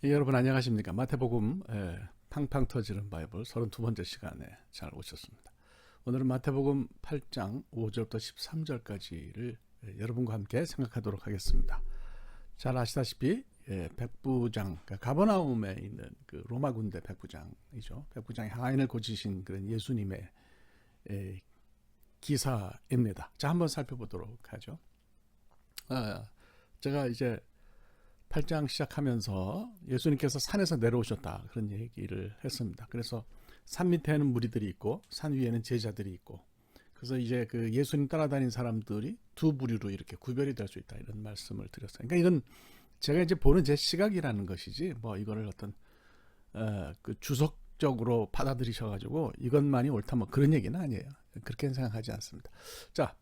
예, 여러분 안녕하십니까? 마태복음 팡팡 터지는 바이블 32번째 시간에 잘 오셨습니다. 오늘은 마태복음 8장 5절부터 13절까지를 여러분과 함께 생각하도록 하겠습니다. 잘 아시다시피 백부장, 그러니까 가버나움에 있는 그 로마 군대 백부장이죠. 백부장이 하인을 고치신 그런 예수님의 기사입니다. 자, 한번 살펴보도록 하죠. 제가 이제 8장 시작하면서 예수님께서 산에서 내려오셨다 그런 얘기를 했습니다. 그래서 산 밑에는 무리들이 있고 산 위에는 제자들이 있고, 그래서 이제 그 예수님 따라다닌 사람들이 두 부류로 이렇게 구별이 될 수 있다 이런 말씀을 드렸어요. 그러니까 이건 제가 이제 보는 제 시각이라는 것이지 뭐 이거를 어떤 그 주석적으로 받아들이셔가지고 이것만이 옳다 뭐 그런 얘기는 아니에요. 그렇게 생각하지 않습니다. 자,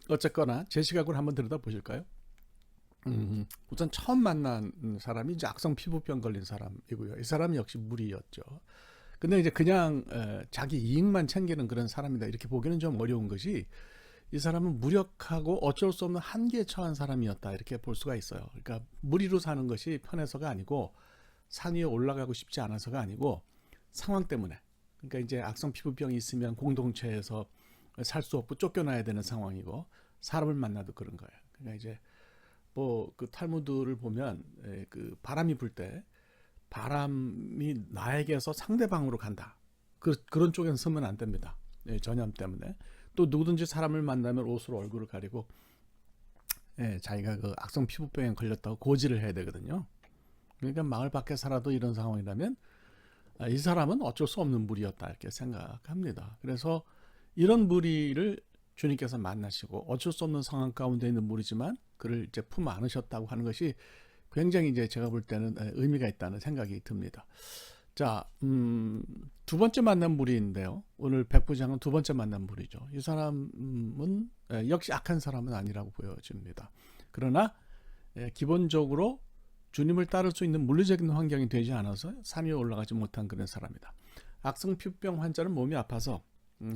어쨌거나 제 시각으로 한번 들여다 보실까요? 우선 처음 만난 사람이 이제 악성 피부병 걸린 사람이고요. 이 사람이 역시 무리였죠. 근데 이제 그냥 자기 이익만 챙기는 그런 사람이다 이렇게 보기는 좀 어려운 것이, 이 사람은 무력하고 어쩔 수 없는 한계에 처한 사람이었다 이렇게 볼 수가 있어요. 그러니까 무리로 사는 것이 편해서가 아니고, 산 위에 올라가고 싶지 않아서가 아니고 상황 때문에. 그러니까 이제 악성 피부병이 있으면 공동체에서 살 수 없고 쫓겨나야 되는 상황이고, 사람을 만나도 그런 거예요. 그러니까 이제 뭐 그 탈무드를 보면 그 바람이 불 때 바람이 나에게서 상대방으로 간다. 그런 쪽에는 서면 안 됩니다. 전염 때문에. 또 누구든지 사람을 만나면 옷으로 얼굴을 가리고 자기가 그 악성 피부병에 걸렸다고 고지를 해야 되거든요. 그러니까 마을 밖에 살아도 이런 상황이라면 이 사람은 어쩔 수 없는 무리였다 이렇게 생각합니다. 그래서 이런 무리를 주님께서 만나시고 어쩔 수 없는 상황 가운데 있는 무리지만 그를 이제 품 안으셨다고 하는 것이 굉장히 이제 제가 볼 때는 의미가 있다는 생각이 듭니다. 자, 두 번째 만난 무리인데요. 오늘 백부장은 두 번째 만난 무리죠. 이 사람은 역시 악한 사람은 아니라고 보여집니다. 그러나 기본적으로 주님을 따를 수 있는 물리적인 환경이 되지 않아서 산 위에 올라가지 못한 그런 사람이다. 악성 피부병 환자는 몸이 아파서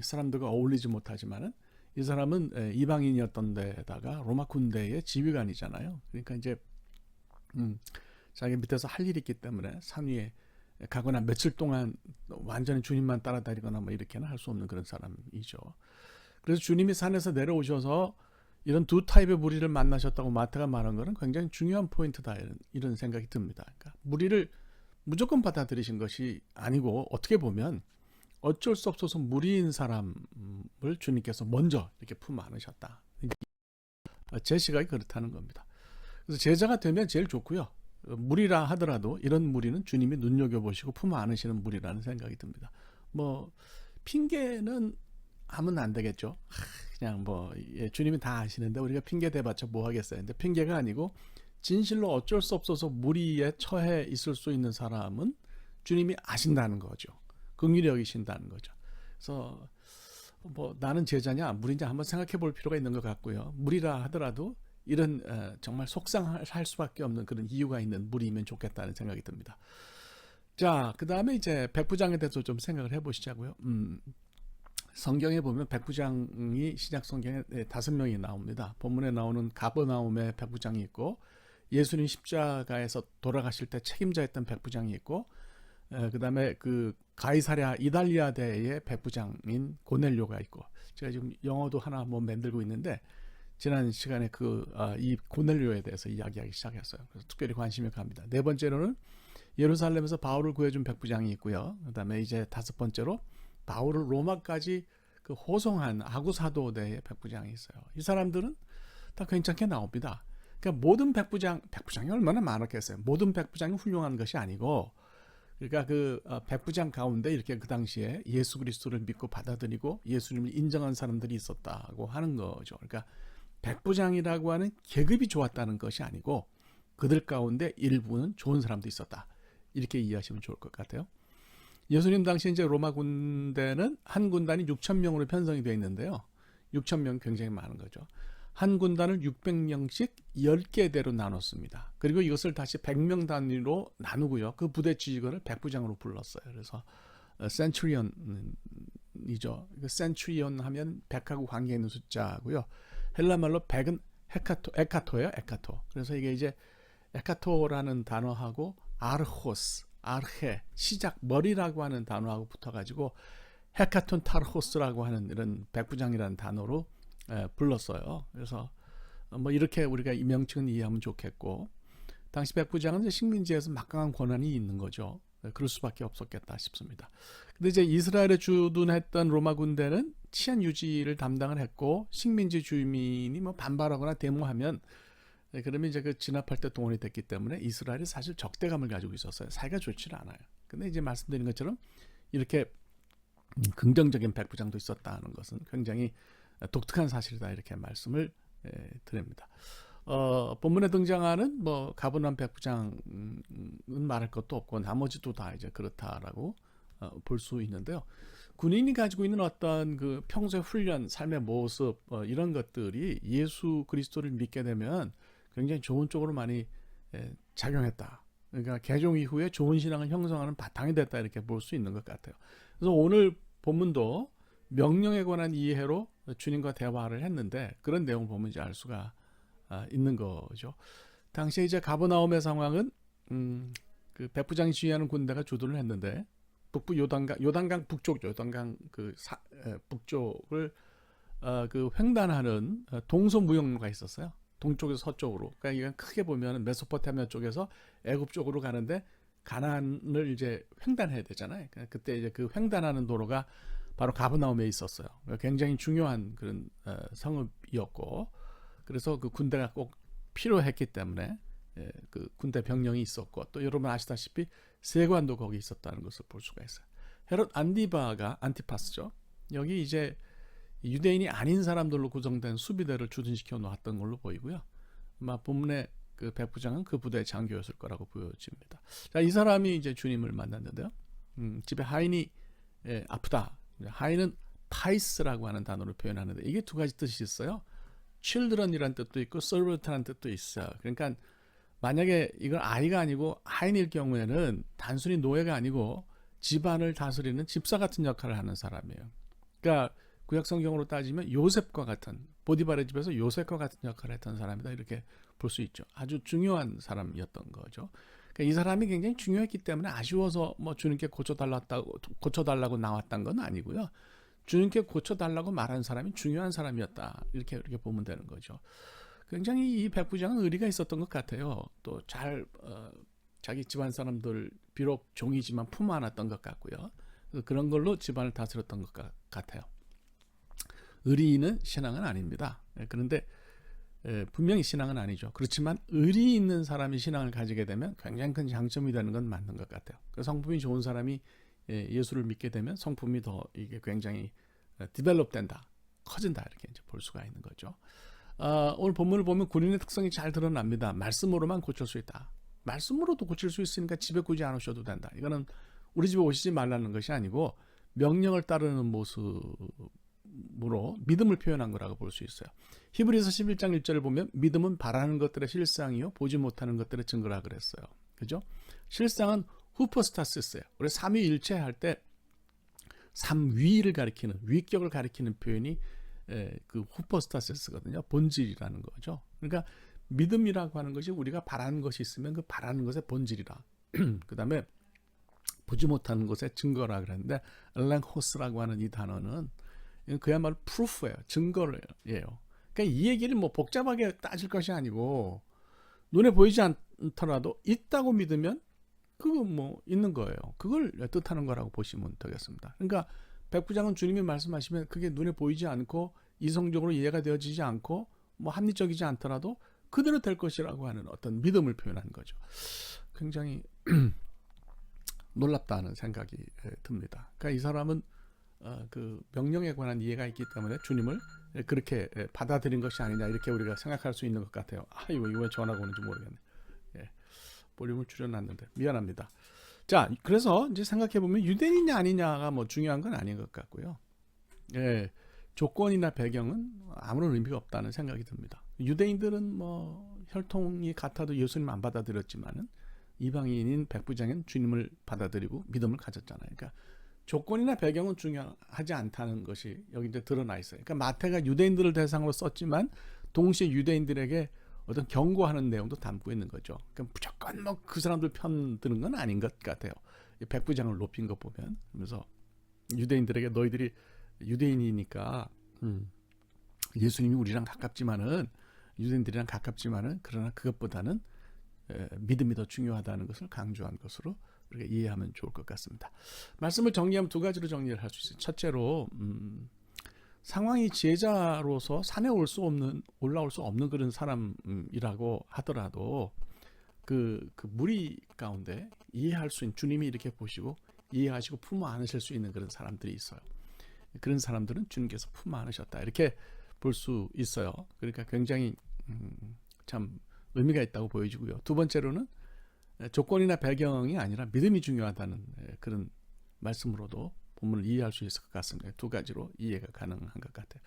사람들과 어울리지 못하지만은, 이 사람은 이방인이었던 데다가 로마 군대의 지휘관이잖아요. 그러니까 이제 자기 밑에서 할 일이 있기 때문에 산 위에 가거나 며칠 동안 완전히 주님만 따라다니거나 뭐 이렇게는 할 수 없는 그런 사람이죠. 그래서 주님이 산에서 내려오셔서 이런 두 타입의 무리를 만나셨다고 마태가 말한 것은 굉장히 중요한 포인트다 이런 생각이 듭니다. 그러니까 무리를 무조건 받아들이신 것이 아니고, 어떻게 보면 어쩔 수 없어서 무리인 사람을 주님께서 먼저 이렇게 품 안으셨다. 제 시각이 그렇다는 겁니다. 그래서 제자가 되면 제일 좋고요. 무리라 하더라도 이런 무리는 주님이 눈여겨보시고 품 안으시는 무리라는 생각이 듭니다. 뭐 핑계는 하면 안 되겠죠. 그냥 뭐 주님이 다 아시는데 우리가 핑계 대봤자 뭐 하겠어요. 근데 핑계가 아니고 진실로 어쩔 수 없어서 무리에 처해 있을 수 있는 사람은 주님이 아신다는 거죠. 긍휼히 여기신다는 거죠. 그래서 뭐 나는 제자냐 무리냐 한번 생각해 볼 필요가 있는 것 같고요. 무리라 하더라도 이런 정말 속상할 수밖에 없는 그런 이유가 있는 무리이면 좋겠다는 생각이 듭니다. 자, 그 다음에 이제 백부장에 대해서 좀 생각을 해보시자고요. 성경에 보면 백부장이 신약 성경에 5명이 나옵니다. 본문에 나오는 가버나움의 백부장이 있고, 예수님 십자가에서 돌아가실 때 책임자였던 백부장이 있고, 그 다음에 그 가이사랴 이달리아대의 백부장인 고넬료가 있고, 제가 지금 영어도 하나 뭐 만들고 있는데 지난 시간에 이 고넬료에 대해서 이야기하기 시작했어요. 그래서 특별히 관심이 갑니다. 네 번째로는 예루살렘에서 바울을 구해준 백부장이 있고요. 그 다음에 이제 다섯 번째로 바울을 로마까지 그 호송한 아구사도대의 백부장이 있어요. 이 사람들은 다 괜찮게 나옵니다. 그러니까 모든 백부장이 얼마나 많았겠어요. 모든 백부장이 훌륭한 것이 아니고, 그러니까 그 백부장 가운데 이렇게 그 당시에 예수 그리스도를 믿고 받아들이고 예수님을 인정한 사람들이 있었다고 하는 거죠. 그러니까 백부장이라고 하는 계급이 좋았다는 것이 아니고 그들 가운데 일부는 좋은 사람도 있었다. 이렇게 이해하시면 좋을 것 같아요. 예수님 당시 이제 로마 군대는 한 군단이 6천 명으로 편성이 되어 있는데요. 6천 명 굉장히 많은 거죠. 한 군단을 600명씩 10개대로 나눴습니다. 그리고 이것을 다시 100명 단위로 나누고요. 그 부대 지휘관을 백부장으로 불렀어요. 그래서 센츄리온이죠. 센츄리온 하면 100하고 관계 있는 숫자고요. 헬라말로 100은 에카토예요. 에카토. 그래서 이게 이제 에카토라는 단어하고 아르호스, 아르헤, 시작, 머리라고 하는 단어하고 붙어가지고 헤카톤 타르호스라고 하는 이런 백부장이라는 단어로 불렀어요. 그래서 뭐 이렇게 우리가 이 명칭은 이해하면 좋겠고, 당시 백부장은 이제 식민지에서 막강한 권한이 있는 거죠. 그럴 수밖에 없었겠다 싶습니다. 근데 이제 이스라엘에 주둔했던 로마 군대는 치안 유지를 담당을 했고, 식민지 주민이 뭐 반발하거나 데모하면 그러면 이제 그 진압할 때 동원이 됐기 때문에 이스라엘이 사실 적대감을 가지고 있었어요. 사이가 좋지는 않아요. 근데 이제 말씀드린 것처럼 이렇게 긍정적인 백부장도 있었다는 것은 굉장히 독특한 사실이다, 이렇게 말씀을 드립니다. 본문에 등장하는 뭐 가버나움 백부장은 말할 것도 없고 나머지도 다 이제 그렇다라고 볼 수 있는데요. 군인이 가지고 있는 어떤 그 평소의 훈련, 삶의 모습 이런 것들이 예수 그리스도를 믿게 되면 굉장히 좋은 쪽으로 많이 작용했다. 그러니까 개종 이후에 좋은 신앙을 형성하는 바탕이 됐다, 이렇게 볼 수 있는 것 같아요. 그래서 오늘 본문도 명령에 관한 이해로 주님과 대화를 했는데 그런 내용을 보면 이제 알 수가 있는 거죠. 당시에 이제 가버나움의 상황은 그 백부장이 지휘하는 군대가 주둔을 했는데 북부 요단강 북쪽, 요단강 북쪽을 그 횡단하는 동서무역로가 있었어요. 동쪽에서 서쪽으로. 그러니까 이건 크게 보면 메소포타미아 쪽에서 애굽 쪽으로 가는데 가나안을 이제 횡단해야 되잖아요. 그때 이제 그 횡단하는 도로가 바로 가버나움에 있었어요. 굉장히 중요한 그런 성읍이었고, 그래서 그 군대가 꼭 필요했기 때문에 그 군대 병력이 있었고, 또 여러분 아시다시피 세관도 거기 있었다는 것을 볼 수가 있어요. 헤롯 안티파스죠. 여기 이제 유대인이 아닌 사람들로 구성된 수비대를 주둔시켜 놓았던 걸로 보이고요. 아마 본문의 그 백부장은 그 부대의 장교였을 거라고 보여집니다. 자, 이 사람이 이제 주님을 만났는데요. 집에 하인이 아프다. 하인은 파이스라고 하는 단어로 표현하는데 이게 두 가지 뜻이 있어요. children이라는 뜻도 있고 servant라는 뜻도 있어요. 그러니까 만약에 이건 아이가 아니고 하인일 경우에는 단순히 노예가 아니고 집안을 다스리는 집사 같은 역할을 하는 사람이에요. 그러니까 구약 성경으로 따지면 요셉과 같은, 보디발의 집에서 요셉과 같은 역할을 했던 사람이다, 이렇게 볼 수 있죠. 아주 중요한 사람이었던 거죠. 그러니까 이 사람이 굉장히 중요했기 때문에 아쉬워서 뭐 주님께 고쳐달라고 나왔던 건 아니고요. 주님께 고쳐달라고 말한 사람이 중요한 사람이었다, 이렇게 보면 되는 거죠. 굉장히 이 백부장은 의리가 있었던 것 같아요. 또 잘 자기 집안 사람들 비록 종이지만 품 안았던 것 같고요. 그런 걸로 집안을 다스렸던 것 같아요. 의리 있는 신앙은 아닙니다. 그런데 분명히 신앙은 아니죠. 그렇지만 의리 있는 사람이 신앙을 가지게 되면 굉장히 큰 장점이 되는 건 맞는 것 같아요. 성품이 좋은 사람이 예수를 믿게 되면 성품이 더 이게 굉장히 디벨롭 된다, 커진다, 이렇게 이제 볼 수가 있는 거죠. 오늘 본문을 보면 군인의 특성이 잘 드러납니다. 말씀으로만 고칠 수 있다. 말씀으로도 고칠 수 있으니까 집에 굳이 안 오셔도 된다. 이거는 우리 집에 오시지 말라는 것이 아니고 명령을 따르는 모습으로 믿음을 표현한 거라고 볼 수 있어요. 히브리서 11장 1절을 보면 믿음은 바라는 것들의 실상이요 보지 못하는 것들의 증거라 그랬어요. 그죠? 실상은 후퍼스타시스예요. 우리 삼위일체 할 때 삼위를 가리키는, 위격을 가리키는 표현이 그 후퍼스타시스거든요. 본질이라는 거죠. 그러니까 믿음이라고 하는 것이 우리가 바라는 것이 있으면 그 바라는 것의 본질이라. 그 다음에 보지 못하는 것의 증거라 그랬는데 엘랭호스라고 하는 이 단어는 그야말로 프루프예요. 증거예요. 그러니까 이 얘기를 뭐 복잡하게 따질 것이 아니고 눈에 보이지 않더라도 있다고 믿으면 그거 뭐 있는 거예요. 그걸 뜻하는 거라고 보시면 되겠습니다. 그러니까 백부장은 주님이 말씀하시면 그게 눈에 보이지 않고 이성적으로 이해가 되어지지 않고 뭐 합리적이지 않더라도 그대로 될 것이라고 하는 어떤 믿음을 표현한 거죠. 굉장히 놀랍다는 생각이 듭니다. 그러니까 이 사람은 그 명령에 관한 이해가 있기 때문에 주님을 그렇게 받아들인 것이 아니냐, 이렇게 우리가 생각할 수 있는 것 같아요. 이거 왜 전화가 오는지 모르겠네. 볼륨을 줄여놨는데 미안합니다. 자, 그래서 이제 생각해 보면 유대인이냐 아니냐가 뭐 중요한 건 아닌 것 같고요. 조건이나 배경은 아무런 의미가 없다는 생각이 듭니다. 유대인들은 뭐 혈통이 같아도 예수님 안 받아들였지만은 이방인인 백부장은 주님을 받아들이고 믿음을 가졌잖아요. 그러니까 조건이나 배경은 중요하지 않다는 것이 여기 이제 드러나 있어요. 그러니까 마태가 유대인들을 대상으로 썼지만 동시에 유대인들에게 어떤 경고하는 내용도 담고 있는 거죠. 그러니까 무조건 뭐 그 사람들 편 드는 건 아닌 것 같아요. 백부장을 높인 거 보면. 그래서 유대인들에게 너희들이 유대인이니까 예수님이 우리랑 가깝지만은 유대인들이랑 가깝지만은 그러나 그것보다는 믿음이 더 중요하다는 것을 강조한 것으로 우리가 이해하면 좋을 것 같습니다. 말씀을 정리하면 두 가지로 정리를 할 수 있어요. 첫째로 상황이 지혜자로서 산에 올라올 수 없는 그런 사람이라고 하더라도 그 무리 가운데 이해할 수 있는, 주님이 이렇게 보시고 이해하시고 품어 안으실 수 있는 그런 사람들이 있어요. 그런 사람들은 주님께서 품어 안으셨다, 이렇게 볼 수 있어요. 그러니까 굉장히 참 의미가 있다고 보여지고요. 두 번째로는 조건이나 배경이 아니라 믿음이 중요하다는 그런 말씀으로도 본문을 이해할 수 있을 것 같습니다. 두 가지로 이해가 가능한 것 같아요.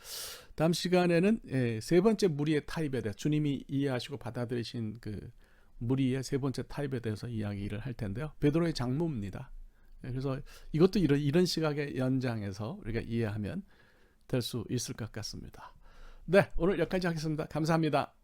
다음 시간에는 세 번째 무리의 타입에 대해, 주님이 이해하시고 받아들이신 그 무리의 세 번째 타입에 대해서 이야기를 할 텐데요. 베드로의 장모입니다. 그래서 이것도 이런 시각의 연장에서 우리가 이해하면 될 수 있을 것 같습니다. 네, 오늘 여기까지 하겠습니다. 감사합니다.